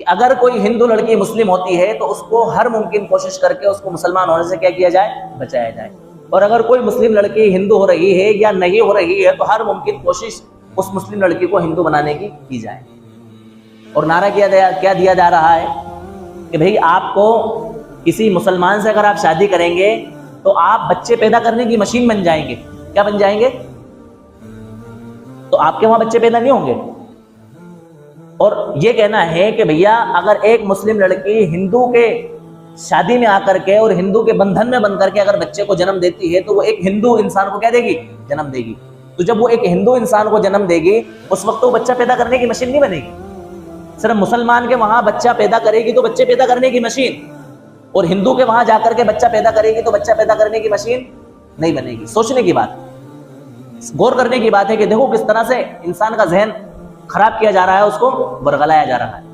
अगर कोई हिंदू लड़की मुस्लिम होती है तो उसको हर मुमकिन कोशिश करके उसको मुसलमान होने से क्या किया जाए, बचाया जाए। और अगर कोई मुस्लिम लड़की हिंदू हो रही है या नहीं हो रही है तो हर मुमकिन कोशिश उस मुस्लिम लड़की को हिंदू बनाने की जाए। और नारा क्या दिया जा रहा है कि भाई आपको किसी मुसलमान से अगर आप शादी करेंगे तो आप बच्चे पैदा करने की मशीन बन जाएंगे। क्या बन जाएंगे? तो आपके वहां बच्चे पैदा नहीं होंगे। और ये कहना है कि भैया अगर एक मुस्लिम लड़की हिंदू के शादी में आकर के और हिंदू के बंधन में बन करके अगर बच्चे को जन्म देती है तो वो एक हिंदू इंसान को क्या देगी, जन्म देगी। तो जब वो एक हिंदू इंसान को जन्म देगी उस वक्त वो बच्चा पैदा करने की मशीन नहीं बनेगी। सिर्फ मुसलमान के वहां बच्चा पैदा करेगी तो बच्चे पैदा करने की मशीन, और हिंदू के वहां जाकर के बच्चा पैदा करेगी तो बच्चा पैदा करने की मशीन नहीं बनेगी। सोचने की बात, गौर करने की बात है कि देखो किस तरह से इंसान का जहन खराब किया जा रहा है, उसको बरगलाया जा रहा है।